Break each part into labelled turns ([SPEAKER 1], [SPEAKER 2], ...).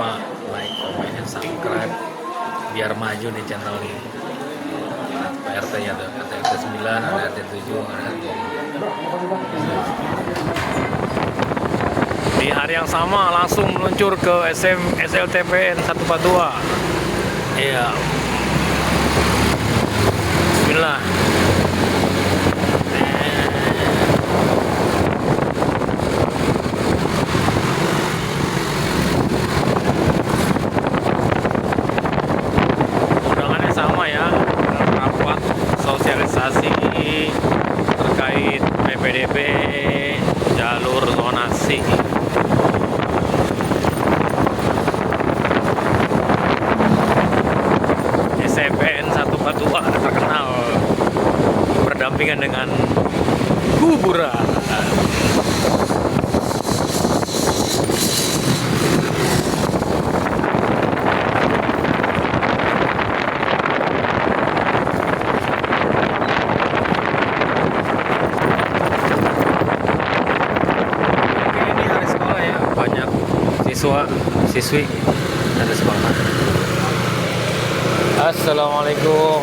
[SPEAKER 1] lupa like, comment, dan subscribe biar maju nih channel ini. Pak RT nya tuh, ada RT 9, ada RT 7, ada RT. Di hari yang sama langsung meluncur ke SLTPN 142. Iya. Bismillah. Undangannya sama ya, rapat sosialisasi terkait PPDB jalur zonasi. SLTPN 142 terkenal berdampingan dengan kuburan. Ini hari sekolah ya, banyak siswi ada sekolah. Assalamualaikum.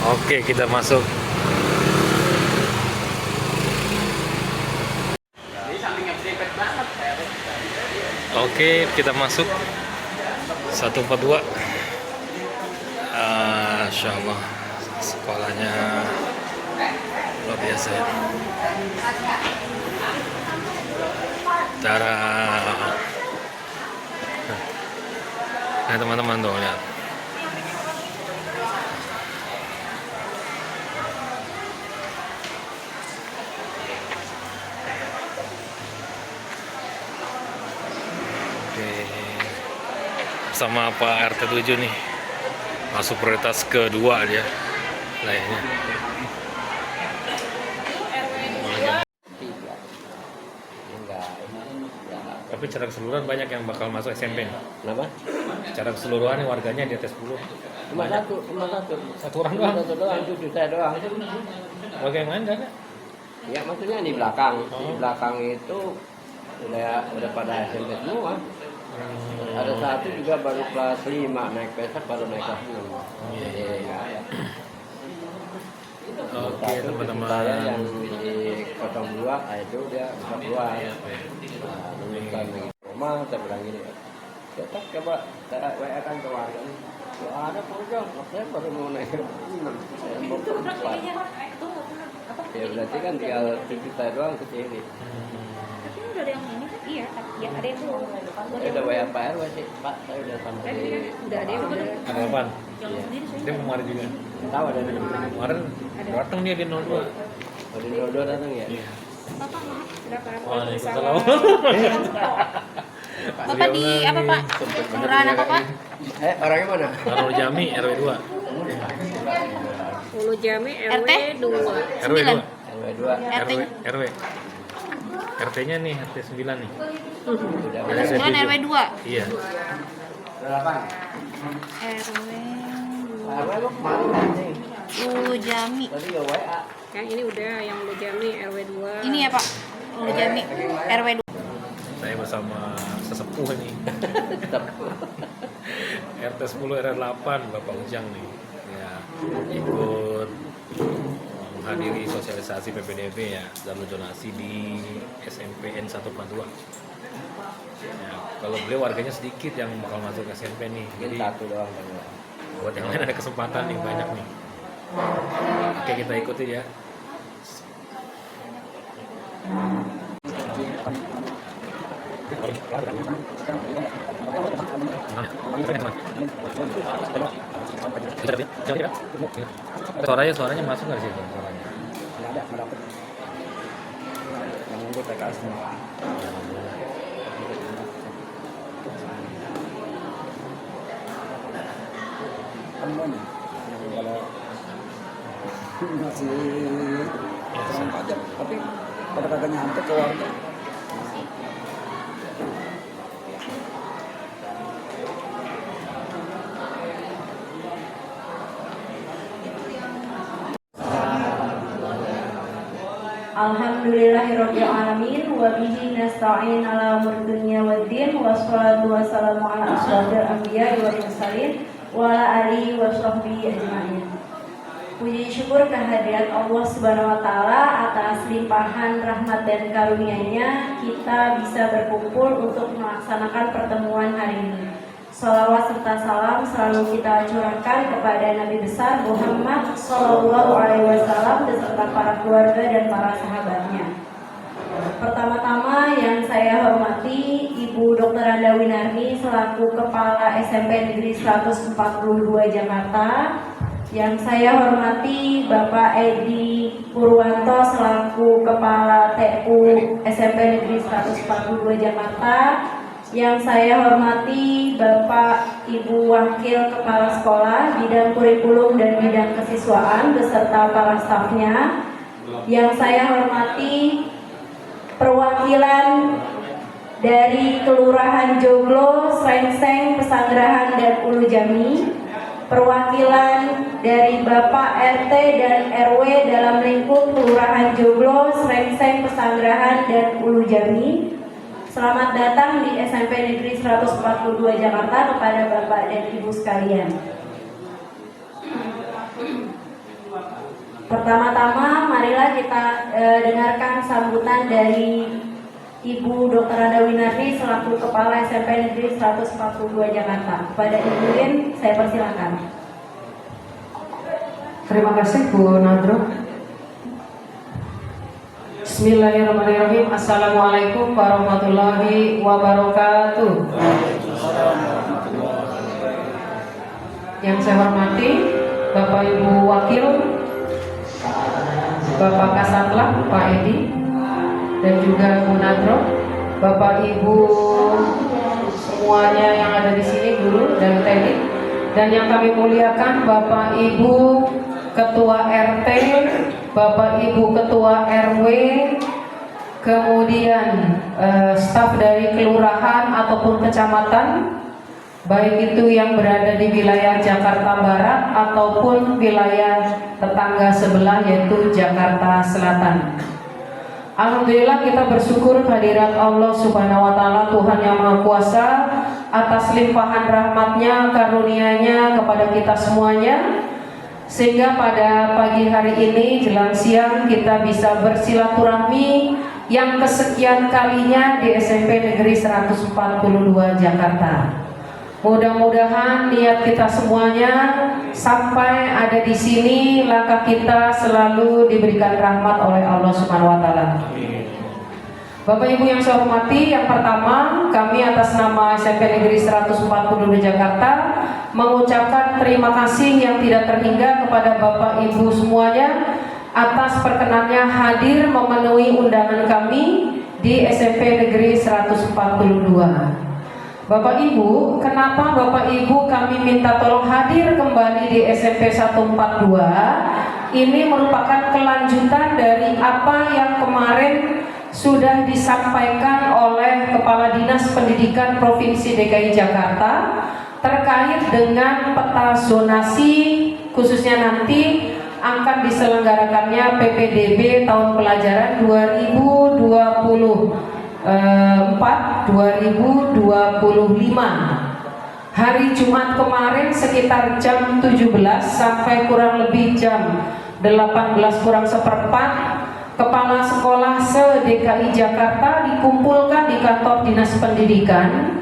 [SPEAKER 1] Oke, kita masuk. Oke, kita masuk 142. Insya Allah sekolahnya luar biasa ya. Cara nah teman-teman tuh lihat. Oke, sama Pak RT 7 nih, masuk prioritas kedua dia lainnya. Tapi secara keseluruhan banyak yang bakal masuk SMP.
[SPEAKER 2] Kenapa?
[SPEAKER 1] Secara keseluruhan nih warganya di atas 10.
[SPEAKER 2] Cuma satu.
[SPEAKER 1] Satu orang doang.
[SPEAKER 2] Satu doang, cucu saya doang.
[SPEAKER 1] Warga yang lain nggak ada?
[SPEAKER 2] Ya maksudnya di belakang.
[SPEAKER 1] Oh.
[SPEAKER 2] Di belakang itu udah pada SMP semua. Ada satu juga baru kelas 5 naik pesek, baru naik kelas 6.
[SPEAKER 1] Iya.
[SPEAKER 2] Ya.
[SPEAKER 1] Oke teman-teman.
[SPEAKER 2] Saya yang di 02 itu dia bisa keluar. Nah, bukan lagi rumah, saya bilang gini. Tetap coba saya WA kan ke warga nih. Ada program, saya baru mau naik ke 6. Saya mau ke 4. Ya berarti kan tinggal cucu saya doang ke sini.
[SPEAKER 3] Tapi udah ada yang ini kan? Iya, ya ada yang belum.
[SPEAKER 2] Saya udah WA Pak RW sih, Pak saya udah sama
[SPEAKER 3] Kan
[SPEAKER 2] di.
[SPEAKER 3] udah ada yang udah.
[SPEAKER 1] Ada apaan?
[SPEAKER 2] Iya.
[SPEAKER 1] Dia kemarin juga.
[SPEAKER 2] Tahu ada di.
[SPEAKER 1] Kemarin datang dia di 02.
[SPEAKER 2] Oh, di Dodo datang ya?
[SPEAKER 1] Iya.
[SPEAKER 3] Bapak maaf, berapa?
[SPEAKER 1] Waalaikumsalam.
[SPEAKER 3] Bapak di apa Pak? Kelurahan apa Pak?
[SPEAKER 2] Orangnya mana?
[SPEAKER 1] Darul Jami RW 2.
[SPEAKER 3] Ulu Jami RW 2.
[SPEAKER 1] RW 2.
[SPEAKER 2] RW 2.
[SPEAKER 1] RW. RT-nya nih, RT 9 nih.
[SPEAKER 2] Udah.
[SPEAKER 3] Ada 9 RW 2.
[SPEAKER 1] Iya.
[SPEAKER 2] Berapa?
[SPEAKER 3] RW
[SPEAKER 2] RW lu kemarin nanti.
[SPEAKER 3] Ulu Jami.
[SPEAKER 2] Tadi ya WA.
[SPEAKER 3] Yang ini udah yang Ulu Jami RW 2.
[SPEAKER 4] Ini ya Pak, Ulu Jami RW 2.
[SPEAKER 1] Saya bersama sesepuh nih. RT 10 RW 8 Bapak Ujang nih. Ya, ikut menghadiri sosialisasi PPDB ya, jalur zonasi di SMPN 142. Ya, kalau beliau warganya sedikit yang bakal masuk ke SMP nih. Jadi
[SPEAKER 2] Satu doang.
[SPEAKER 1] buat yang lain ada kesempatan nih banyak nih. Oke, kita ikuti ya. Suaranya masuk nggak sih suaranya?
[SPEAKER 2] Nggak ada, nggak dapet. Yang nunggu PKS semua. Temen yang kalau masih sama aja, tapi pada kagak nyampe ke warga.
[SPEAKER 5] Alhamdulillahirabbil alamin wa bihi nasta'in ala umur dunya waddin wassalatu wassalamu ala asyrofil anbiya wal mursalin wa ala alihi washabbihi ajmain. Puji syukur kehadirat Allah Subhanahu wa taala atas limpahan rahmat dan karunia-Nya kita bisa berkumpul untuk melaksanakan pertemuan hari ini. Salawat serta salam selalu kita curahkan kepada Nabi besar Muhammad Sallallahu Alaihi Wasallam beserta para keluarga dan para sahabatnya. Pertama-tama yang saya hormati Ibu Dr. Anda Winarni selaku Kepala SMP Negeri 142 Jakarta. Yang saya hormati Bapak Edi Purwanto selaku Kepala TU SMP Negeri 142 Jakarta. Yang saya hormati Bapak Ibu Wakil Kepala Sekolah Bidang Kurikulum dan Bidang Kesiswaan beserta para stafnya. Yang saya hormati perwakilan dari Kelurahan Joglo, Srengseng, Pesanggerahan dan Ulu Jami, perwakilan dari Bapak RT dan RW dalam lingkup Kelurahan Joglo, Srengseng, Pesanggerahan dan Ulu Jami. Selamat datang di SMP Negeri 142 Jakarta kepada Bapak dan Ibu sekalian. Pertama-tama marilah kita dengarkan sambutan dari Ibu Dr. Anda Winarni selaku Kepala SMP Negeri 142 Jakarta. Kepada Ibu Win, saya persilakan.
[SPEAKER 6] Terima kasih Bu Nadro. Bismillahirrahmanirrahim. Assalamualaikum warahmatullahi wabarakatuh. Yang saya hormati Bapak Ibu Wakil, Bapak Kasatlah, Pak Edi, dan juga Bu Nadro, Bapak Ibu semuanya yang ada di sini, guru dan teknik, dan yang kami muliakan Bapak Ibu Ketua RT, Bapak Ibu Ketua RW, kemudian staf dari kelurahan ataupun kecamatan, baik itu yang berada di wilayah Jakarta Barat ataupun wilayah tetangga sebelah yaitu Jakarta Selatan. Alhamdulillah kita bersyukur kehadirat Allah Subhanahu wa taala, Tuhan yang Maha Kuasa, atas limpahan rahmatnya, karunia-Nya kepada kita semuanya, sehingga pada pagi hari ini jelang siang kita bisa bersilaturahmi yang kesekian kalinya di SMP Negeri 142 Jakarta. Mudah-mudahan niat kita semuanya sampai ada di sini, langkah kita selalu diberikan rahmat oleh Allah Subhanahu wa taala. Bapak Ibu yang saya hormati, yang pertama kami atas nama SMP Negeri 142 Jakarta mengucapkan terima kasih yang tidak terhingga kepada Bapak Ibu semuanya atas perkenannya hadir memenuhi undangan kami di SMP Negeri 142. Bapak Ibu, kenapa Bapak Ibu kami minta tolong hadir kembali di SMP 142? Ini merupakan kelanjutan dari apa yang kemarin sudah disampaikan oleh Kepala Dinas Pendidikan Provinsi DKI Jakarta terkait dengan peta zonasi, khususnya nanti akan diselenggarakannya PPDB tahun pelajaran 2024-2025 hari Jumat kemarin sekitar jam 17 sampai kurang lebih jam 18 kurang seperempat, kepala sekolah se-DKI Jakarta dikumpulkan di kantor Dinas Pendidikan,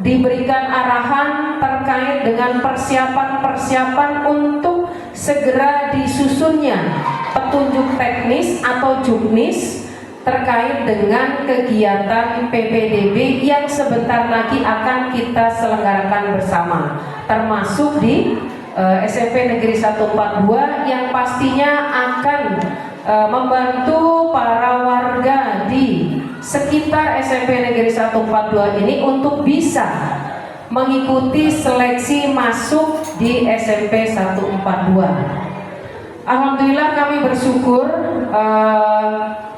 [SPEAKER 6] diberikan arahan terkait dengan persiapan-persiapan untuk segera disusunnya petunjuk teknis atau juknis terkait dengan kegiatan PPDB yang sebentar lagi akan kita selenggarakan bersama, termasuk di SMP Negeri 142 yang pastinya akan membantu para warga di sekitar SMP Negeri 142 ini untuk bisa mengikuti seleksi masuk di SMP 142. Alhamdulillah kami bersyukur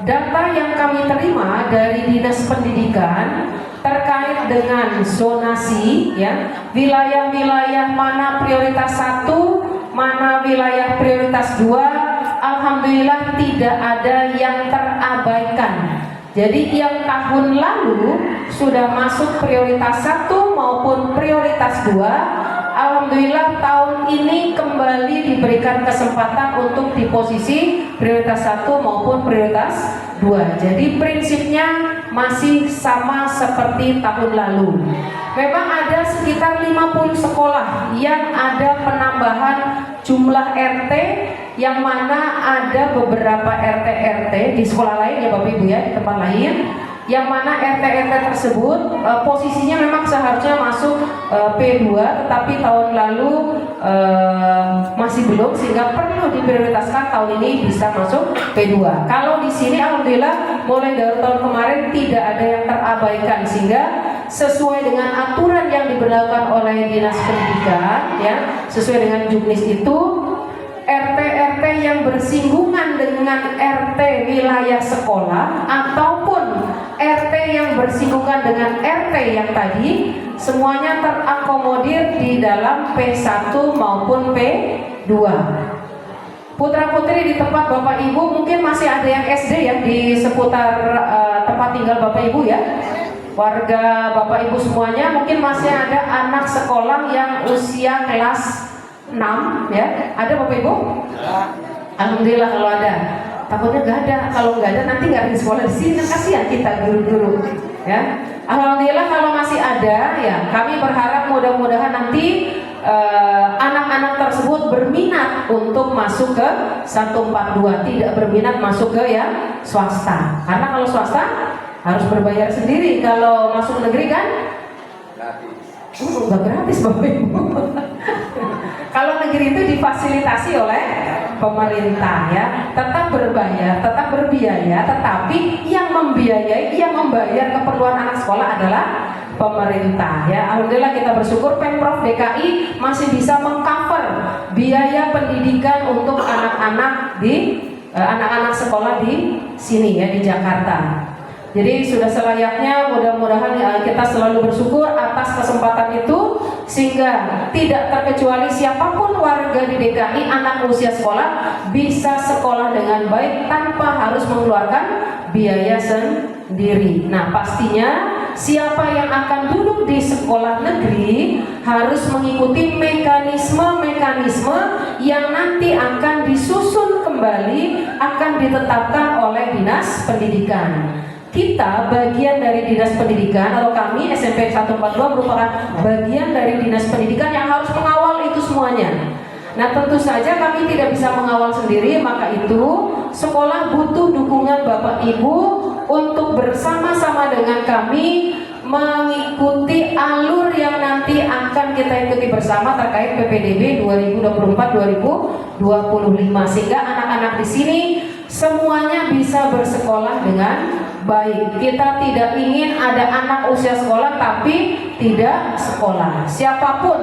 [SPEAKER 6] data yang kami terima dari Dinas Pendidikan terkait dengan zonasi, ya, wilayah-wilayah mana prioritas 1, mana wilayah prioritas 2, alhamdulillah tidak ada yang terabaikan. Jadi yang tahun lalu sudah masuk prioritas 1 maupun prioritas 2. Alhamdulillah tahun ini kembali diberikan kesempatan untuk di posisi prioritas 1 maupun prioritas 2. Jadi prinsipnya masih sama seperti tahun lalu. Memang ada sekitar 50 sekolah yang ada penambahan jumlah RT, yang mana ada beberapa RT-RT di sekolah lain ya Bapak Ibu ya, di tempat lain, yang mana RT-RT tersebut posisinya memang seharusnya masuk P2, tetapi tahun lalu masih belum, sehingga perlu diprioritaskan tahun ini bisa masuk P2. Kalau di sini alhamdulillah mulai dari tahun kemarin tidak ada yang terabaikan, sehingga sesuai dengan aturan yang diberlakukan oleh Dinas Pendidikan ya, sesuai dengan Juknis itu, RT-RT yang bersinggungan dengan RT wilayah sekolah ataupun RT yang bersinggungan dengan RT yang tadi semuanya terakomodir di dalam P1 maupun P2. Putra-putri di tempat Bapak Ibu mungkin masih ada yang SD ya di seputar tempat tinggal Bapak Ibu ya. Warga Bapak Ibu semuanya mungkin masih ada anak sekolah yang usia kelas 6 ya. Ada Bapak Ibu? Alhamdulillah kalau ada. Takutnya nggak ada. Kalau nggak ada nanti nggak ada di sekolah di sini, kasihan kita guru-guru ya. Alhamdulillah kalau masih ada ya, kami berharap mudah-mudahan nanti anak-anak tersebut berminat untuk masuk ke 142, tidak berminat masuk ke yang swasta. Karena kalau swasta harus berbayar sendiri, kalau masuk negeri kan gratis. Enggak gratis Bapak Ibu. Kalau negeri itu difasilitasi oleh pemerintah ya, tetap berbayar, tetap berbiaya, tetapi yang membiayai, yang membayar keperluan anak sekolah adalah pemerintah ya. Alhamdulillah kita bersyukur Pemprov DKI masih bisa mengcover biaya pendidikan untuk anak-anak di anak-anak sekolah di sini ya, di Jakarta. Jadi sudah selayaknya mudah-mudahan kita selalu bersyukur atas kesempatan itu, sehingga tidak terkecuali siapapun warga di DKI anak usia sekolah bisa sekolah dengan baik tanpa harus mengeluarkan biaya sendiri. Nah pastinya siapa yang akan duduk di sekolah negeri harus mengikuti mekanisme-mekanisme yang nanti akan disusun kembali, akan ditetapkan oleh Dinas Pendidikan. Kita bagian dari Dinas Pendidikan, atau kami SMP 142 merupakan bagian dari Dinas Pendidikan yang harus mengawal itu semuanya. Nah tentu saja kami tidak bisa mengawal sendiri, maka itu sekolah butuh dukungan Bapak Ibu untuk bersama-sama dengan kami mengikuti alur yang nanti akan kita ikuti bersama terkait PPDB 2024-2025, sehingga anak-anak di sini semuanya bisa bersekolah dengan baik. Kita tidak ingin ada anak usia sekolah tapi tidak sekolah. Siapapun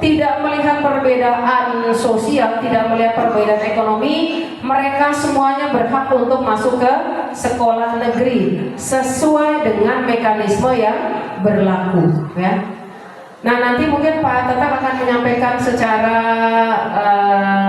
[SPEAKER 6] tidak melihat perbedaan sosial, tidak melihat perbedaan ekonomi, mereka semuanya berhak untuk masuk ke sekolah negeri sesuai dengan mekanisme yang berlaku ya. Nah nanti mungkin Pak Tetap akan menyampaikan secara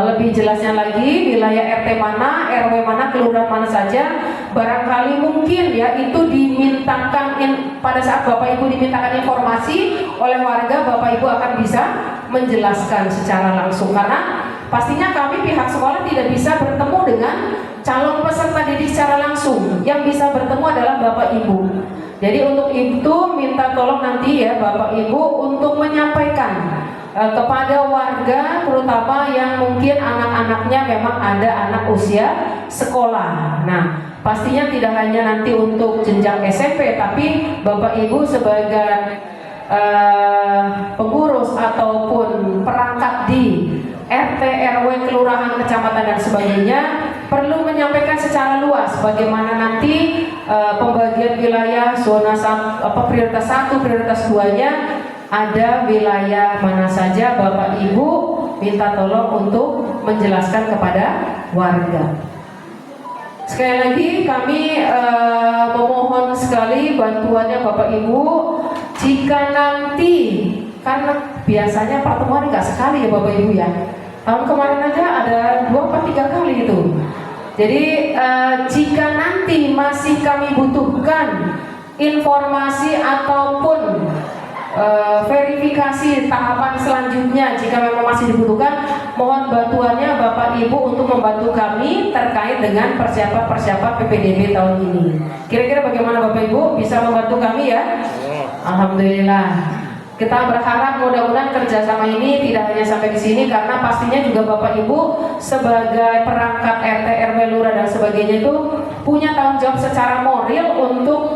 [SPEAKER 6] lebih jelasnya lagi wilayah RT mana, RW mana, kelurahan mana saja. Barangkali mungkin ya itu dimintakan pada saat Bapak Ibu dimintakan informasi oleh warga, Bapak Ibu akan bisa menjelaskan secara langsung, karena pastinya kami pihak sekolah tidak bisa bertemu dengan calon peserta didik secara langsung. Yang bisa bertemu adalah Bapak Ibu. Jadi untuk itu minta tolong nanti ya Bapak Ibu untuk menyampaikan kepada warga, terutama yang mungkin anak-anaknya memang ada anak usia sekolah. Nah pastinya tidak hanya nanti untuk jenjang SMP, tapi Bapak Ibu sebagai pengurus ataupun perangkat di RT, RW, kelurahan, kecamatan dan sebagainya perlu menyampaikan secara luas bagaimana nanti pembagian wilayah zona prioritas 1, prioritas 2-nya ada wilayah mana saja. Bapak Ibu minta tolong untuk menjelaskan kepada warga. Sekali lagi kami memohon sekali bantuannya Bapak Ibu. Jika nanti, karena biasanya pertemuan nggak sekali ya Bapak Ibu ya, tahun kemarin aja ada 2-3 kali itu. Jadi jika nanti masih kami butuhkan informasi ataupun verifikasi tahapan selanjutnya jika memang masih dibutuhkan, mohon bantuannya Bapak Ibu untuk membantu kami terkait dengan persiapan PPDB tahun ini. Kira-kira bagaimana Bapak Ibu, bisa membantu kami ya? Alhamdulillah. Kita berharap mudah-mudahan kerjasama ini tidak hanya sampai di sini, karena pastinya juga Bapak Ibu sebagai perangkat RT, RW, lurah dan sebagainya itu punya tanggung jawab secara moral untuk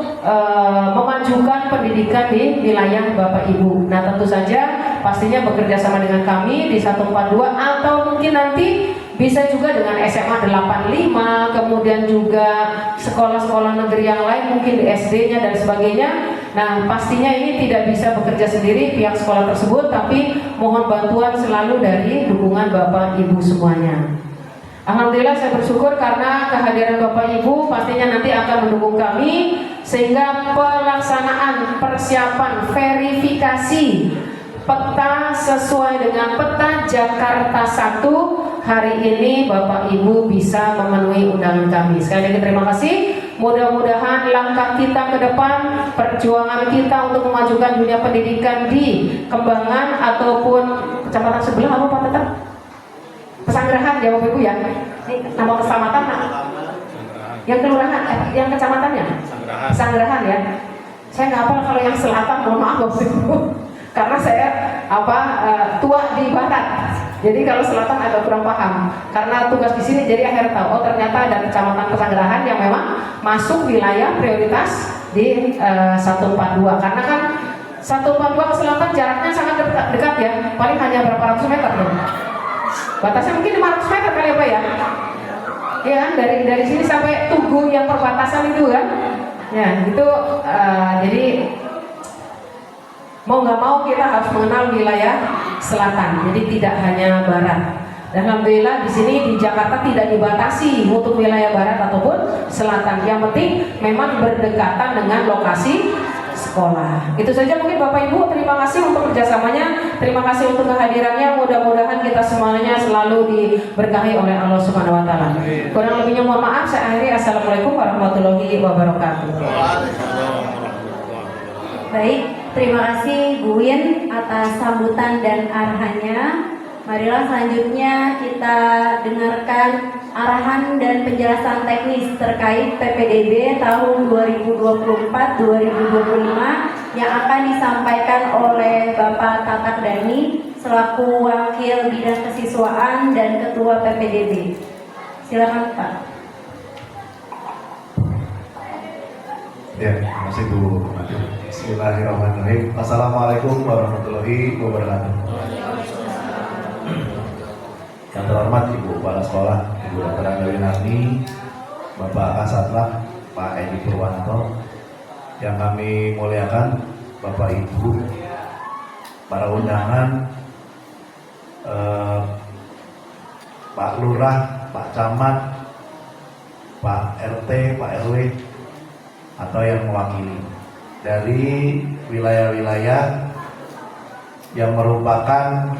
[SPEAKER 6] memajukan pendidikan di wilayah Bapak Ibu. Nah, tentu saja pastinya bekerja sama dengan kami di 142 atau mungkin nanti bisa juga dengan SMA 85, kemudian juga sekolah-sekolah negeri yang lain, mungkin di SD-nya dan sebagainya. Nah, pastinya ini tidak bisa bekerja sendiri pihak sekolah tersebut, tapi mohon bantuan selalu dari dukungan Bapak Ibu semuanya. Alhamdulillah saya bersyukur karena kehadiran Bapak Ibu pastinya nanti akan mendukung kami, sehingga pelaksanaan persiapan verifikasi peta sesuai dengan peta Jakarta 1 hari ini Bapak Ibu bisa memenuhi undangan kami. Sekali lagi terima kasih. Mudah-mudahan langkah kita ke depan, perjuangan kita untuk memajukan dunia pendidikan di Kembangan ataupun kecamatan sebelah apa Pak Tetap? Pesanggerahan ya Bapak Ibu ya. Nama kecamatan yang kelurahan, yang kecamatannya? Pesanggerahan ya. Saya nggak hafal kalau yang selatan, mohon maaf Bapak Ibu. Karena saya tua di barat, jadi kalau selatan agak kurang paham. Karena tugas di sini, jadi akhirnya tahu, oh ternyata ada kecamatan Pesanggerahan yang memang masuk wilayah prioritas di 142. Karena kan 142 ke selatan jaraknya sangat dekat ya, paling hanya berapa ratus meter loh. Batasnya mungkin 500 meter kali ya Pak ya. Ya kan, dari sini sampai Tugu yang perbatasan itu kan. Ya itu jadi mau nggak mau kita harus mengenal wilayah selatan, jadi tidak hanya barat. Dan alhamdulillah di sini di Jakarta tidak dibatasi untuk wilayah barat ataupun selatan. Yang penting memang berdekatan dengan lokasi sekolah. Itu saja mungkin Bapak Ibu. Terima kasih untuk kerjasamanya. Terima kasih untuk kehadirannya. Mudah-mudahan kita semuanya selalu diberkahi oleh Allah Subhanahu Wa Taala. Kurang lebihnya mohon maaf. Saya akhiri. Assalamualaikum warahmatullahi wabarakatuh.
[SPEAKER 5] Baik, terima kasih Bu Win atas sambutan dan arahannya. Marilah selanjutnya kita dengarkan arahan dan penjelasan teknis terkait PPDB tahun 2024-2025 yang akan disampaikan oleh Bapak Tatak Dhani selaku Wakil Bidang Kesiswaan dan Ketua PPDB. Silakan Pak.
[SPEAKER 7] Ya, terima kasih Bu. Bismillahirrahmanirrahim. Assalamualaikum warahmatullahi wabarakatuh. Yang terhormat Ibu Kepala Sekolah, Ibu Dr. Angga Winarni, Bapak Kasatlah, Pak Edi Purwanto, yang kami muliakan Bapak Ibu, para undangan, Pak Lurah, Pak Camat, Pak RT, Pak RW, atau yang mewakili dari wilayah-wilayah yang merupakan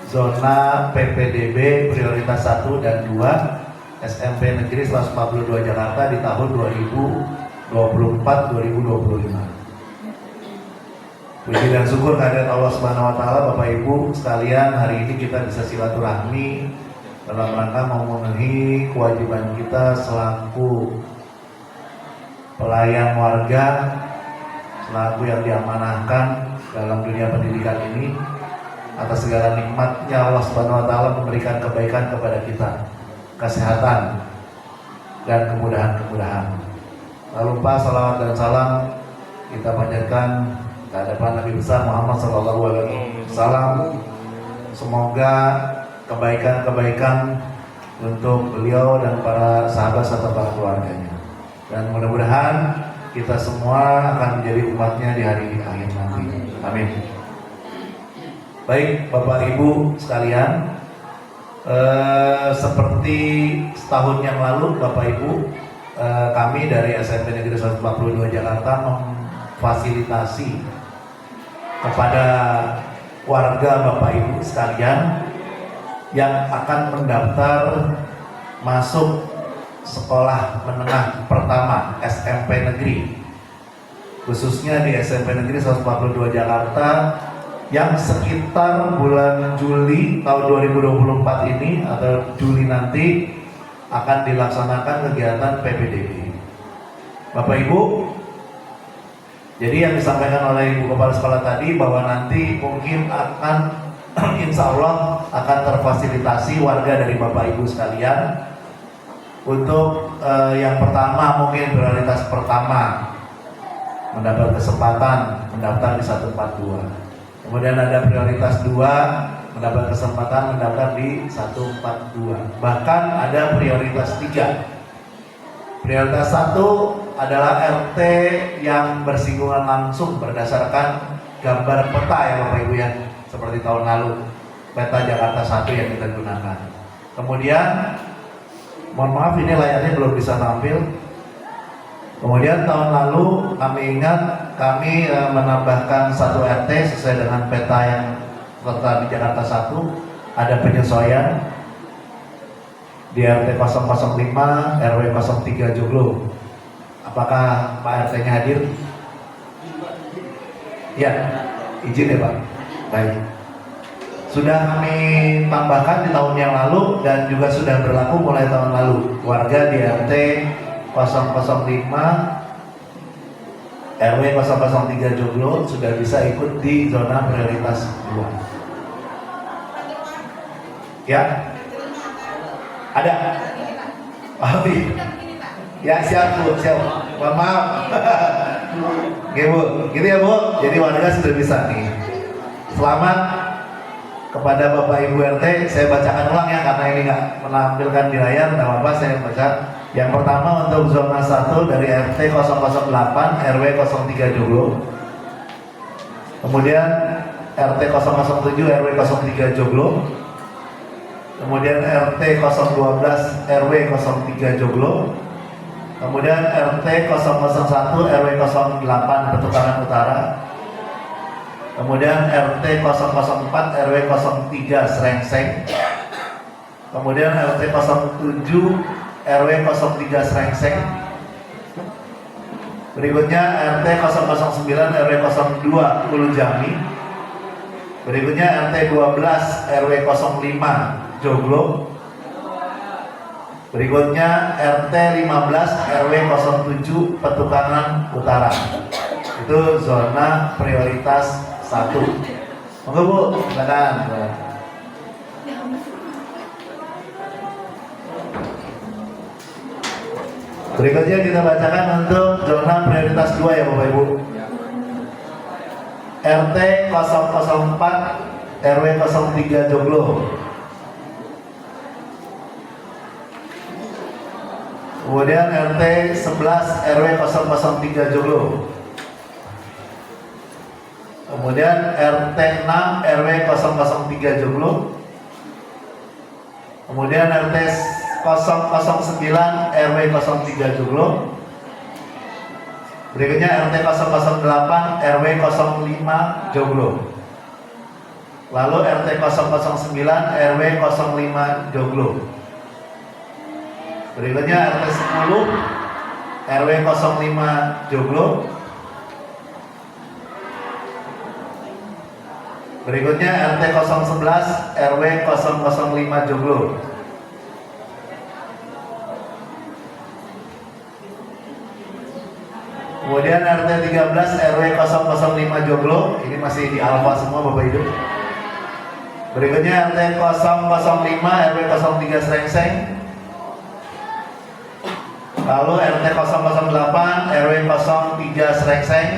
[SPEAKER 7] zona PPDB prioritas 1 dan 2 SMP Negeri 142 Jakarta di tahun 2024-2025. Puji dan syukur kehadirat Allah Subhanahu Wa Taala. Bapak Ibu sekalian, hari ini kita bisa silaturahmi dalam rangka memenuhi kewajiban kita selaku pelayan warga, selaku yang diamanahkan dalam dunia pendidikan ini. Atas segala nikmatnya Allah Subhanahu Wa Taala memberikan kebaikan kepada kita, kesehatan dan kemudahan-kemudahan. Tak lupa salawat dan salam kita panjatkan ke hadapan Nabi besar Muhammad SAW. Semoga kebaikan-kebaikan untuk beliau dan para sahabat serta para keluarganya. Dan mudah-mudahan kita semua akan menjadi umatnya di hari akhir nanti. Amin. Baik Bapak Ibu sekalian, seperti setahun yang lalu Bapak Ibu, kami dari SMP Negeri 142 Jakarta memfasilitasi kepada warga Bapak Ibu sekalian yang akan mendaftar masuk sekolah menengah pertama SMP Negeri khususnya di SMP Negeri 142 Jakarta yang sekitar bulan Juli tahun 2024 ini atau Juli nanti akan dilaksanakan kegiatan PPDB. Bapak Ibu, jadi yang disampaikan oleh Ibu Kepala Sekolah tadi bahwa nanti mungkin akan insya Allah akan terfasilitasi warga dari Bapak Ibu sekalian untuk yang pertama mungkin prioritas pertama mendapat kesempatan mendaftar di 142. Kemudian ada prioritas 2 mendapat kesempatan mendaftar di 142. Bahkan ada prioritas 3. Prioritas 1 adalah RT yang bersinggungan langsung berdasarkan gambar peta ya Bapak Ibu ya, seperti tahun lalu peta Jakarta 1 yang kita gunakan. Kemudian mohon maaf ini layarnya belum bisa tampil. Kemudian tahun lalu kami ingat kami menambahkan 1 RT sesuai dengan peta yang tertera di Jakarta 1, ada penyesuaian di RT 005 RW 03 Joglo. Apakah Pak RT-nya hadir? Ya, izin ya Pak. Baik. Sudah kami tambahkan di tahun yang lalu dan juga sudah berlaku mulai tahun lalu. Warga di RT 005 RW 003 Joglo sudah bisa ikut di zona prioritas 2. Ya? Ada? Abi? Ya siap Bu, siap. Mohon maaf. Oke Bu, gitu ya Bu. Jadi warga sudah bisa nih. Selamat kepada Bapak Ibu RT. Saya bacakan ulang ya karena ini nggak menampilkan di layar. Tidak apa-apa, saya baca. Yang pertama untuk zona 1 dari RT 008 RW 03 Joglo. Kemudian RT 007 RW 03 Joglo. Kemudian RT 012 RW 03 Joglo. Kemudian RT 001 RW 08 Petukangan Utara. Kemudian RT 004 RW 03 Srengseng. Kemudian RT 07 RW 03 Srengseng. Berikutnya RT 009 RW 02 Ulu Jami. Berikutnya RT 12 RW 05 Joglo. Berikutnya RT 15 RW 07 Petukangan Utara. Itu zona prioritas 1. Monggo Bu, silakan. Berikutnya kita bacakan untuk zona prioritas 2 ya Bapak Ibu. RT 004 RW 03 Joglo. Kemudian RT 11 RW 003 Joglo. Kemudian RT 6 RW 003 Joglo. Kemudian RT 009 RW 03 Joglo. Berikutnya RT 008 RW 05 Joglo. Lalu RT 009 RW 05 Joglo. Berikutnya RT 10 RW 05 Joglo. Berikutnya RT 011 RW 005 Joglo. Kemudian RT 13 RW 005 Joglo. Ini masih di alfa semua Bapak Ibu. Berikutnya RT 005 RW 03 Srengseng. Lalu RT 008 RW 03 Srengseng.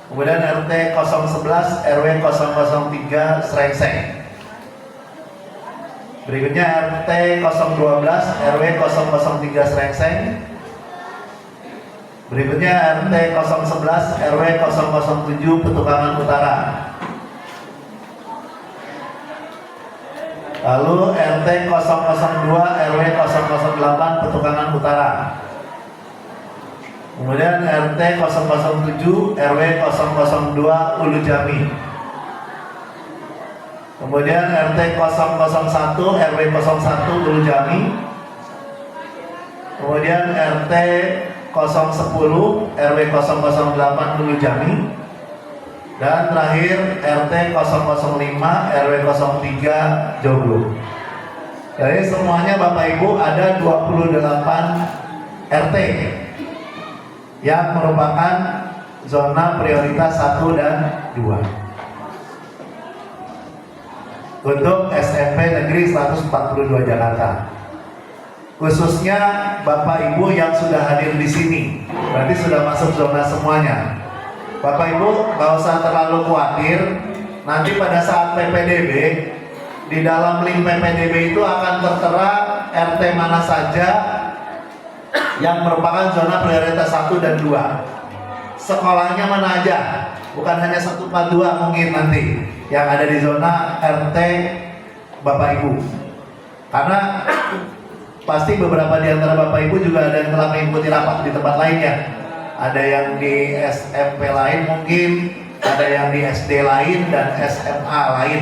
[SPEAKER 7] Kemudian RT 011 RW 003 Srengseng. Berikutnya RT 012 RW 003 Srengseng. Berikutnya RT 011 RW 007 Petukangan Utara. Lalu RT 002 RW 008 Petukangan Utara. Kemudian RT 007 RW 002 Ulu Jami. Kemudian RT 001 RW 01 Ulu Jami. Kemudian RT 010 RW 008 Hulu Jami, dan terakhir RT 005 RW 03 Joglo. Jadi semuanya Bapak Ibu ada 28 RT yang merupakan zona prioritas 1 dan 2 untuk SMP Negeri 142 Jakarta. Khususnya Bapak Ibu yang sudah hadir di sini, berarti sudah masuk zona semuanya. Bapak Ibu nggak usah terlalu khawatir, nanti pada saat PPDB, di dalam link PPDB itu akan tertera RT mana saja yang merupakan zona prioritas 1 dan 2. Sekolahnya mana aja, bukan hanya 142 mungkin nanti yang ada di zona RT Bapak Ibu. Karena pasti beberapa di antara Bapak Ibu juga ada yang telah mengikuti rapat di tempat lainnya. Ada yang di SMP lain mungkin, ada yang di SD lain dan SMA lain.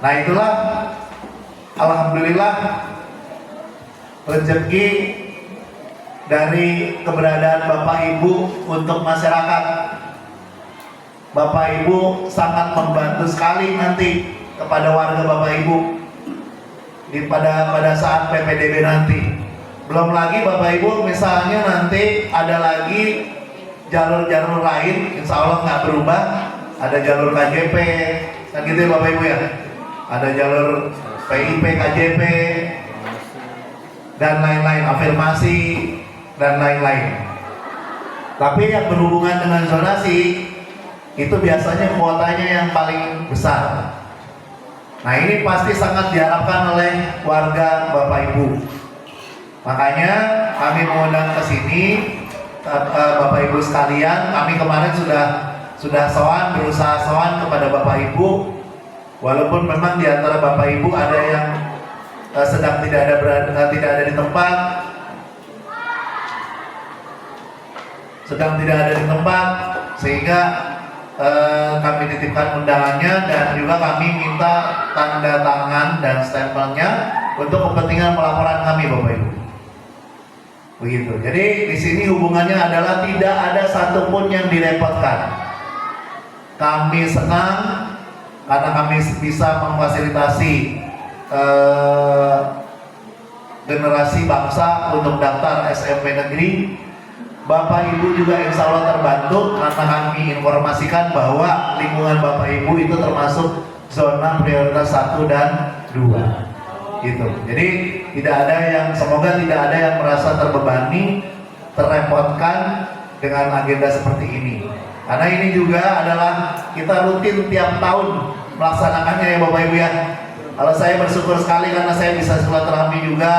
[SPEAKER 7] Nah itulah alhamdulillah rezeki dari keberadaan Bapak Ibu untuk masyarakat. Bapak Ibu sangat membantu sekali nanti kepada warga Bapak Ibu pada saat PPDB nanti. Belum lagi Bapak Ibu misalnya nanti ada lagi jalur-jalur lain, insya Allah nggak berubah. Ada jalur KJP, kan gitu ya Bapak Ibu ya. Ada jalur PIP, KJP, dan lain-lain, afirmasi, dan lain-lain. Tapi yang berhubungan dengan zonasi, itu biasanya kuotanya yang paling besar. Nah ini pasti sangat diharapkan oleh warga Bapak Ibu. Makanya kami mengundang ke sini Bapak Ibu sekalian. Kami kemarin sudah sowan, berusaha sowan kepada Bapak Ibu. Walaupun memang di antara Bapak Ibu ada yang sedang tidak ada di tempat, sehingga kami titipkan undangannya dan juga kami minta tanda tangan dan stempelnya untuk kepentingan pelaporan kami Bapak Ibu. Begitu. Jadi di sini hubungannya adalah tidak ada satupun yang direpotkan. Kami senang karena kami bisa memfasilitasi generasi bangsa untuk daftar SMP negeri. Bapak Ibu juga insya Allah terbantu karena kami informasikan bahwa lingkungan Bapak Ibu itu termasuk zona prioritas 1 dan 2 gitu. Jadi semoga tidak ada yang merasa terbebani, terrepotkan dengan agenda seperti ini. Karena ini juga adalah kita rutin tiap tahun melaksanakannya ya Bapak Ibu ya. Kalau saya bersyukur sekali karena saya bisa silaturahmi juga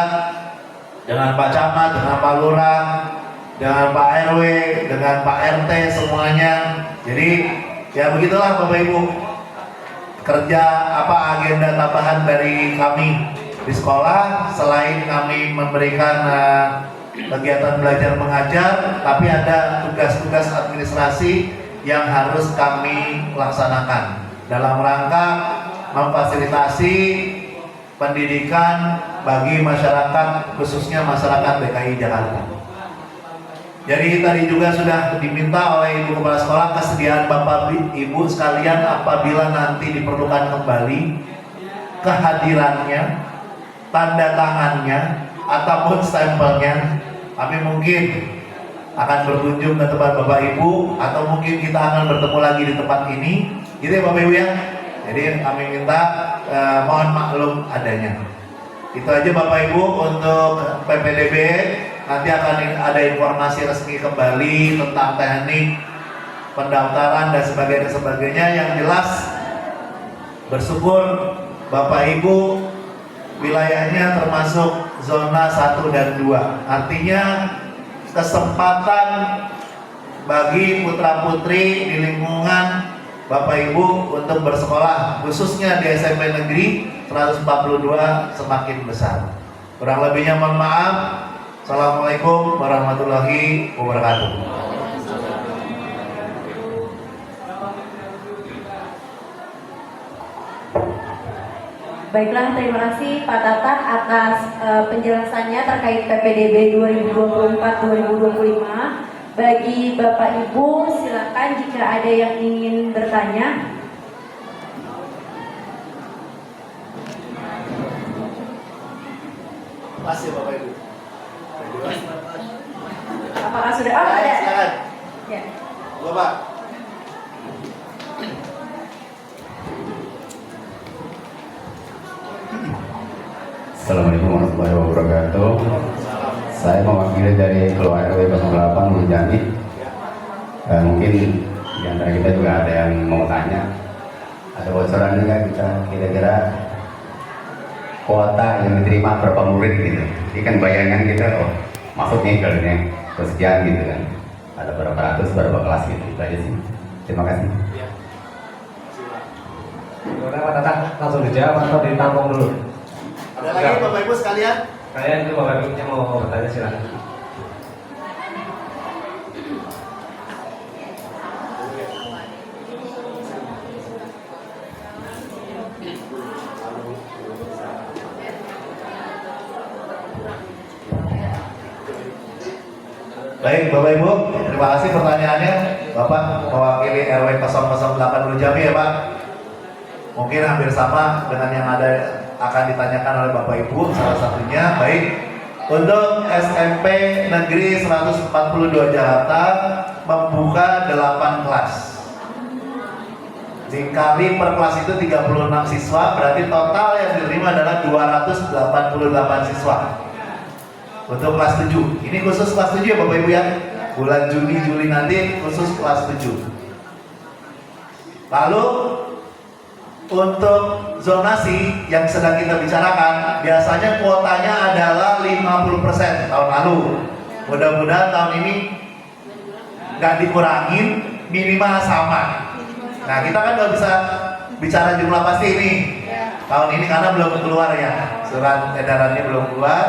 [SPEAKER 7] dengan Pak Camat, dengan Pak Lurah, dengan Pak RW, dengan Pak RT semuanya. Jadi ya begitulah Bapak Ibu kerja agenda tambahan dari kami di sekolah. Selain kami memberikan kegiatan belajar mengajar, tapi ada tugas-tugas administrasi yang harus kami laksanakan dalam rangka memfasilitasi pendidikan bagi masyarakat, khususnya masyarakat DKI Jakarta. Jadi tadi juga sudah diminta oleh Ibu Kepala Sekolah kesediaan Bapak Ibu sekalian apabila nanti diperlukan kembali kehadirannya, tanda tangannya, ataupun stempelnya. Kami mungkin akan berkunjung ke tempat Bapak Ibu atau mungkin kita akan bertemu lagi di tempat ini. Gitu ya Bapak Ibu ya. Jadi kami minta mohon maklum adanya. Itu aja Bapak Ibu untuk PPDB. Nanti akan ada informasi resmi kembali tentang teknik pendaftaran dan sebagainya. Yang jelas bersyukur Bapak Ibu wilayahnya termasuk zona 1 dan 2. Artinya kesempatan bagi putra-putri di lingkungan Bapak Ibu untuk bersekolah khususnya di SMP Negeri 142 semakin besar. Kurang lebihnya mohon maaf. Assalamualaikum warahmatullahi wabarakatuh.
[SPEAKER 5] Baiklah, terima kasih Pak Tatang atas penjelasannya terkait PPDB 2024-2025. Bagi Bapak Ibu, silakan jika ada yang ingin bertanya.
[SPEAKER 7] Masih Bapak Ibu.
[SPEAKER 5] Apakah sudah? Oh, ada.
[SPEAKER 7] Silakan.
[SPEAKER 5] Ya.
[SPEAKER 7] Bapak.
[SPEAKER 8] Assalamualaikum warahmatullahi wabarakatuh. Saya mewakili dari keluarga RW 08 Ulu Jami. Mungkin di antara kita juga ada yang mau tanya. Ada bocoran nggak kita kira-kira kuota yang diterima berapa murid gitu? Ini kan bayangan kita, oh maksudnya kalian sekian gitu kan? Ada berapa ratus, berapa kelas gitu? Itu aja sih. Terima kasih.
[SPEAKER 9] Gimana Pak Tatang? Langsung dijawab atau ditampung dulu?
[SPEAKER 7] Ada lagi Bapak Ibu sekalian?
[SPEAKER 9] Kalian itu Bapak Ibu yang mau bertanya silakan.
[SPEAKER 7] Baik Bapak Ibu, terima kasih pertanyaannya. Bapak mewakili RW 008 Ulu Jami ya Pak. Mungkin hampir sama dengan yang ada akan ditanyakan oleh Bapak Ibu. Salah satunya, baik, untuk SMP Negeri 142 Jakarta membuka 8 kelas. Dikali per kelas itu 36 siswa, berarti total yang diterima adalah 288 siswa. Untuk kelas 7, ini khusus kelas 7 ya Bapak Ibu ya. Bulan Juni, Juli nanti khusus kelas 7. Lalu untuk zonasi yang sedang kita bicarakan, biasanya kuotanya adalah 50% tahun lalu. Mudah-mudahan tahun ini nggak dikurangin, minimal sama. Nah kita kan nggak bisa bicara jumlah pasti ini tahun ini karena belum keluar ya, surat edarannya belum keluar.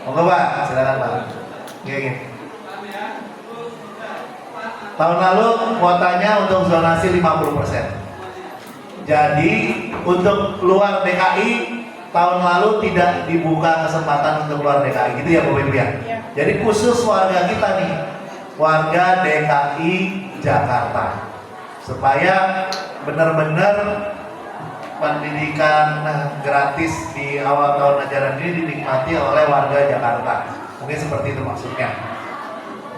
[SPEAKER 7] Monggo Pak, silakan Pak. Gini. Tahun lalu kuotanya untuk zonasi 50%. Jadi untuk luar DKI tahun lalu tidak dibuka kesempatan untuk luar DKI, gitu ya Bapak Ibu ya. Jadi khusus warga kita nih, warga DKI Jakarta, supaya benar-benar pendidikan gratis di awal tahun ajaran ini dinikmati oleh warga Jakarta. Mungkin seperti itu maksudnya.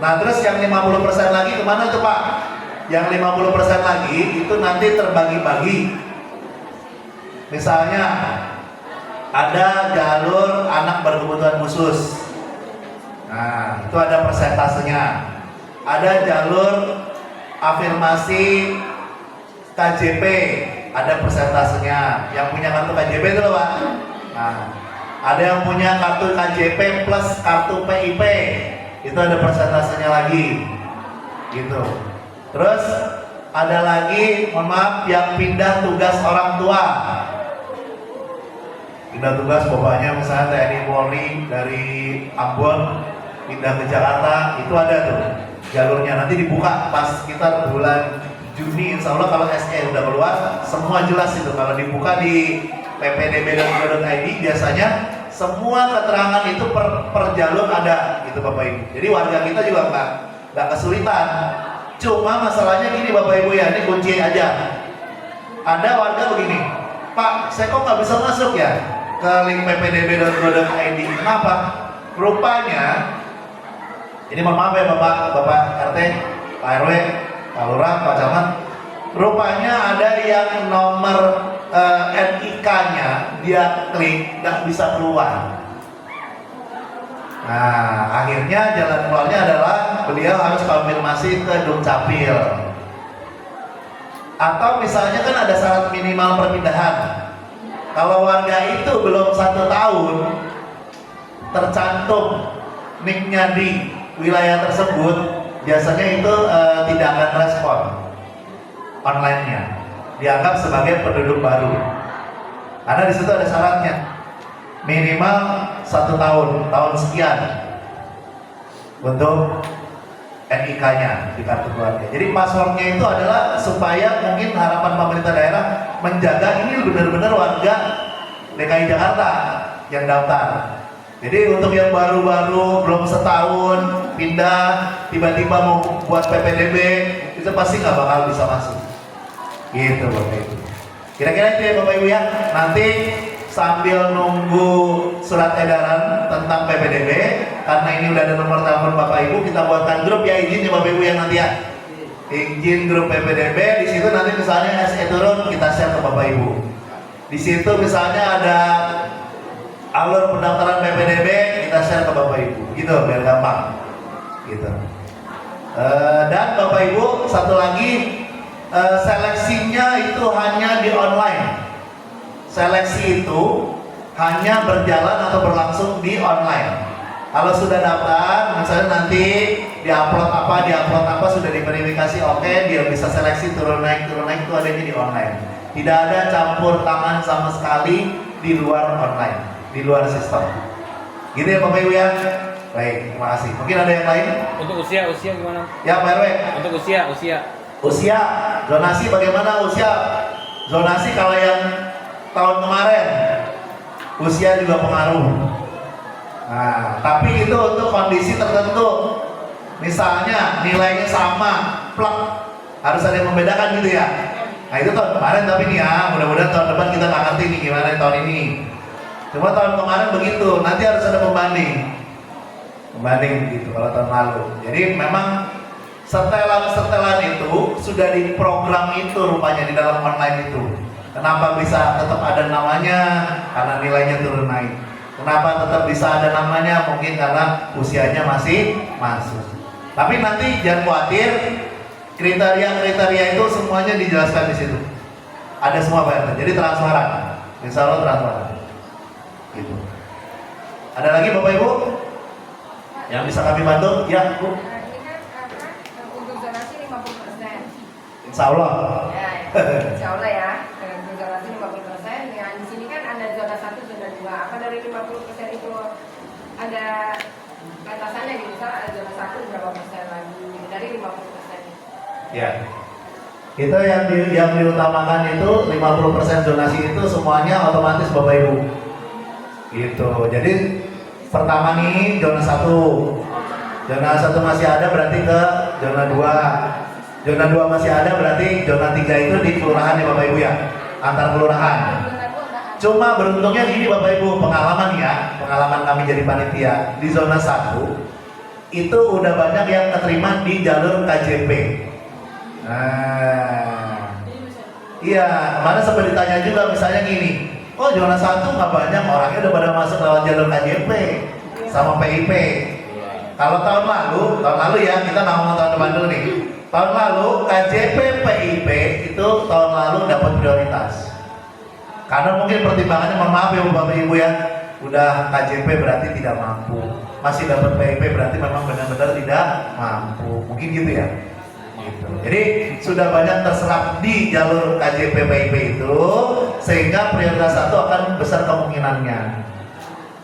[SPEAKER 7] Nah terus yang 50% lagi kemana tuh Pak? Yang 50% lagi itu nanti terbagi-bagi. Misalnya ada jalur anak berkebutuhan khusus. Nah itu ada persentasenya. Ada jalur afirmasi KJP, ada persentasenya. Yang punya kartu KJP itu loh Pak. Nah, ada yang punya kartu KJP plus kartu PIP, itu ada persentasenya lagi, gitu. Terus ada lagi, mohon maaf, yang pindah tugas orang tua. Pindah tugas bapaknya misalnya TNI Polri dari Ambon pindah ke Jakarta, itu ada tuh jalurnya. Nanti dibuka pas kita bulan Juni, insya Allah kalau SE udah keluar semua jelas itu. Kalau dibuka di ppdb.go.id biasanya semua keterangan itu per jalur ada gitu Bapak Ibu. Jadi warga kita juga nggak kesulitan. Cuma masalahnya gini Bapak Ibu ya, ini kunci aja. Ada warga begini, Pak, saya kok nggak bisa masuk ya ke link ppdb.go.id. Kenapa? Rupanya, ini mohon maaf ya Bapak RT, Pak RW, Pak Lurah, Pak Camat, rupanya ada yang nomor NIK-nya dia klik nggak bisa keluar. Nah akhirnya jalan keluarnya adalah beliau harus konfirmasi ke Dukcapil. Atau misalnya kan ada syarat minimal perpindahan. Kalau warga itu belum 1 tahun tercantum NIK-nya di wilayah tersebut, biasanya itu tidak akan respon online-nya, dianggap sebagai penduduk baru. Karena di situ ada syaratnya, minimal 1 tahun sekian untuk NIK-nya di kartu keluarga. Jadi passwordnya itu adalah supaya mungkin harapan pemerintah daerah menjaga ini benar-benar warga DKI Jakarta yang daftar. Jadi untuk yang baru-baru belum setahun pindah tiba-tiba mau buat PPDB itu pasti nggak bakal bisa masuk. Gitu Bapak Ibu. Kira-kira itu ya Bapak Ibu ya. Nanti sambil nunggu surat edaran tentang PPDB, karena ini udah ada nomor telepon Bapak Ibu, kita buatkan grup ya, izin ya Bapak Ibu yang nanti ya. Izin grup PPDB, di situ nanti misalnya SE turun kita share ke Bapak Ibu. Di situ misalnya ada alur pendaftaran PPDB, kita share ke Bapak Ibu, gitu biar gampang, gitu. Dan Bapak Ibu satu lagi, seleksinya itu hanya di online. Seleksi itu hanya berjalan atau berlangsung di online. Kalau sudah daftar, misalnya nanti diupload apa sudah diverifikasi oke, dia bisa seleksi turun naik itu adanya di online. Tidak ada campur tangan sama sekali di luar online, di luar sistem. Gitu ya Bapak Ibu ya. Baik, terima kasih. Mungkin ada yang lain?
[SPEAKER 1] Untuk usia gimana?
[SPEAKER 7] Ya Pak RW.
[SPEAKER 1] Untuk usia.
[SPEAKER 7] Usia, zonasi bagaimana usia? Zonasi kalau yang tahun kemarin, usia juga pengaruh. Nah, tapi itu untuk kondisi tertentu. Misalnya nilainya sama, plek, harus ada yang membedakan gitu ya. Nah itu tahun kemarin tapi nih ya, mudah-mudahan tahun depan kita nggak ngerti nih gimana tahun ini. Cuma tahun kemarin begitu, nanti harus ada pembanding gitu kalau tahun lalu. Jadi memang setelan itu sudah diprogram itu rupanya di dalam online itu. Kenapa bisa tetap ada namanya? Karena nilainya turun naik. Kenapa tetap bisa ada namanya? Mungkin karena usianya masih masuk. Tapi nanti jangan khawatir, kriteria itu semuanya dijelaskan di situ. Ada semua Pak RT. Jadi transparan. Insya Allah transparan. Gitu. Ada lagi Bapak Ibu yang bisa kami bantu? Ya Bu.
[SPEAKER 4] Ini kan untuk zonasi 50%.
[SPEAKER 7] Insya Allah.
[SPEAKER 4] Ya, insya Allah ya. Untuk zonasi 50%. Yang di sini kan ada zona 1, zona 2. Apa dari 50% itu ada batasannya gitu? Misal ada zona 1 berapa persen lagi dari 50%?
[SPEAKER 7] Ya. Kita yang diutamakan itu 50% zonasi itu semuanya otomatis Bapak Ibu. Gitu. Jadi pertama nih zona 1. Zona 1 masih ada berarti ke zona 2. Zona 2 masih ada berarti zona 3 itu di kelurahan ya Bapak Ibu ya. Antar kelurahan. Cuma beruntungnya gini Bapak Ibu, pengalaman kami jadi panitia di zona 1 itu udah banyak yang keterima di jalur KJP. Nah, iya, kemarin sempat ditanya juga misalnya gini, oh zona 1 nggak banyak orangnya udah pada masuk lewat jalur KJP sama PIP. Kalau tahun lalu ya, kita nggak ngomong tahun depan dulu nih. Tahun lalu KJP PIP itu tahun lalu dapat prioritas. Karena mungkin pertimbangannya, mohon maaf ya Bapak Ibu ya, udah KJP berarti tidak mampu, masih dapat PIP berarti memang benar-benar tidak mampu, mungkin gitu ya. Gitu. Jadi sudah banyak terserap di jalur KJP PIP itu, sehingga prioritas 1 akan besar kemungkinannya.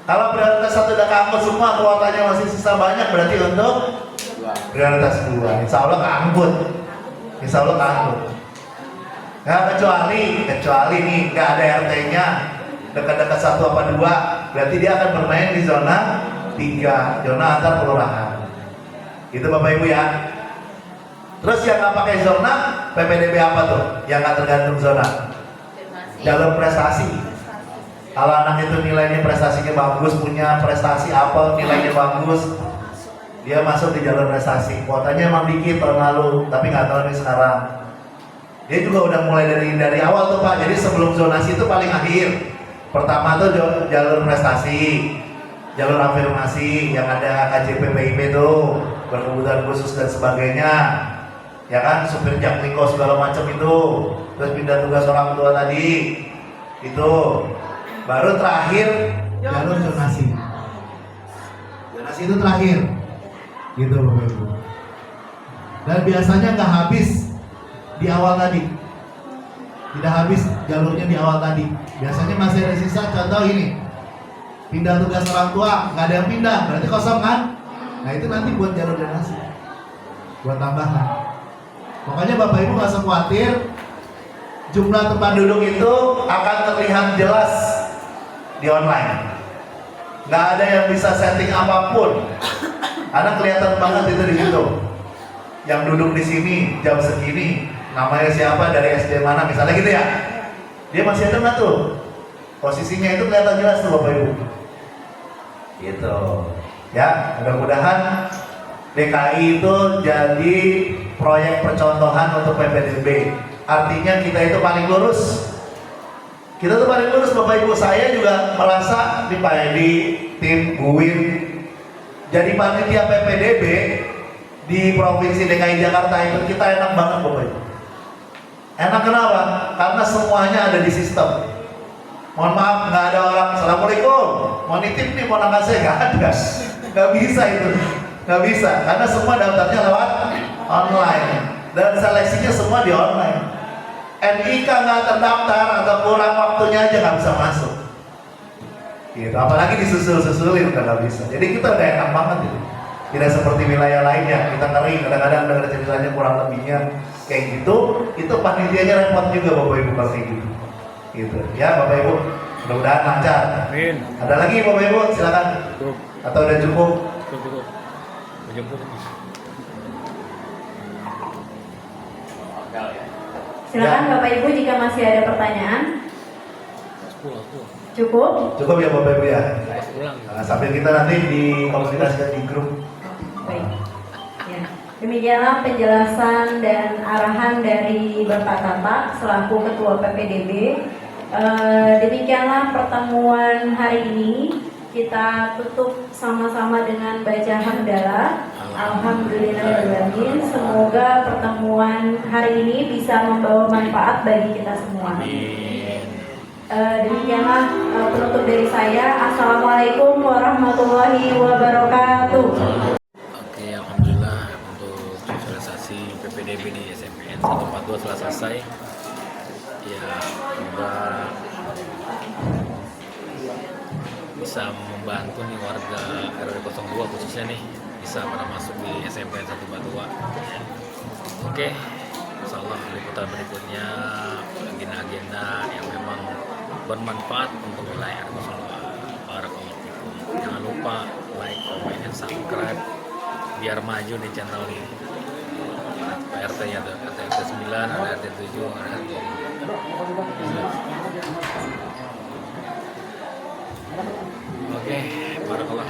[SPEAKER 7] Kalau prioritas 1 udah keangkut semua, kuotanya masih sisa banyak, berarti untuk prioritas 2, insya Allah keangkut. Insya Allah keangkut. Nah, kecuali nih nggak ada RT-nya dekat-dekat 1 apa 2, berarti dia akan bermain di zona 3, zona antar kelurahan. Itu Bapak Ibu ya. Terus yang nggak pakai zona, PPDB apa tuh? Yang nggak tergantung zona? Jalur prestasi. Kalau anak itu nilainya prestasinya bagus, punya prestasi apa, nilainya bagus, dia masuk di jalur prestasi. Kuotanya emang dikit tahun lalu, tapi nggak tahu nih sekarang. Dia juga udah mulai dari awal tuh Pak. Jadi sebelum zonasi itu paling akhir. Pertama tuh jalur prestasi, jalur afirmasi yang ada KJP PIP tuh, berkebutuhan khusus dan sebagainya. Ya kan, supir jakliko segala macam itu. Terus pindah tugas orang tua tadi. Itu. Baru terakhir jalur zonasi. Zonasi itu terakhir. Gitu Bapak Ibu. Dan biasanya nggak habis di awal tadi, tidak habis jalurnya di awal tadi. Biasanya masih ada sisa. Contoh ini, pindah tugas orang tua, nggak ada yang pindah, berarti kosong kan? Nah itu nanti buat jalur donasi, buat tambahan. Pokoknya Bapak Ibu nggak usah khawatir, jumlah tempat duduk itu akan terlihat jelas di online. Nggak ada yang bisa setting apapun. Karena kelihatan banget itu di situ. Yang duduk di sini jam segini, namanya siapa, dari SD mana, misalnya gitu ya. Dia masih ada nggak tuh? Posisinya itu kelihatan jelas tuh Bapak Ibu. Gitu. Ya, mudah-mudahan DKI itu jadi proyek percontohan untuk PPDB. Artinya kita itu paling lurus. Kita tuh paling lurus Bapak Ibu. Saya juga merasa di Pak Edi, tim Buwin, jadi panitia PPDB di Provinsi DKI Jakarta itu kita enak banget Bapak Ibu. Enak kenapa? Karena semuanya ada di sistem. Mohon maaf, nggak ada orang Assalamualaikum, mau nitip nih mau saya, nggak ada. Nggak bisa itu. Nggak bisa, karena semua daftarnya lewat online dan seleksinya semua di online. NIK nggak terdaftar atau kurang waktunya aja nggak bisa masuk. Gitu. Apalagi disusul-susulin udah nggak bisa. Jadi kita udah enak banget gitu. Tidak seperti wilayah lainnya, kita ngeri kadang-kadang dengar ceritanya kurang lebihnya kayak gitu. Itu panitianya repot juga Bapak Ibu kalau kayak gitu. Gitu. Ya Bapak Ibu, mudah-mudahan lancar.
[SPEAKER 1] Amin.
[SPEAKER 7] Ada lagi Bapak Ibu, silakan.
[SPEAKER 1] Cukup.
[SPEAKER 7] Atau udah cukup?
[SPEAKER 1] Cukup. Menjemput.
[SPEAKER 5] Silakan Bapak Ibu jika masih ada pertanyaan.
[SPEAKER 1] 10.
[SPEAKER 5] Cukup?
[SPEAKER 7] Cukup ya Bapak Ibu ya.
[SPEAKER 1] Ulang.
[SPEAKER 7] Nah, sambil kita nanti dikomunikasikan di grup.
[SPEAKER 5] Baik. Ya. Demikianlah penjelasan dan arahan dari Bapak Tatak selaku Ketua PPDB. Demikianlah pertemuan hari ini. Kita tutup sama-sama dengan baca hamdalah. Alhamdulillahirrahmanirrahim. Semoga pertemuan hari ini bisa membawa manfaat bagi kita semua. Demikianlah penutup dari saya. Assalamualaikum warahmatullahi wabarakatuh.
[SPEAKER 1] Oke, alhamdulillah untuk sosialisasi PPDB di SMPN 142 telah selesai. Ya, semoga bisa membantu nih warga RW 02 khususnya nih bisa pada masuk di SMPN 142. Oke, insyaallah liputan berikutnya agenda-agenda yang memang bermanfaat untuk wilayah RW 02. Barakallahu fikum. Jangan lupa like, comment, dan subscribe biar maju di channel ini. RT nya ada RT 9, ada RT 7, ada RT 5. Oke, barakallah.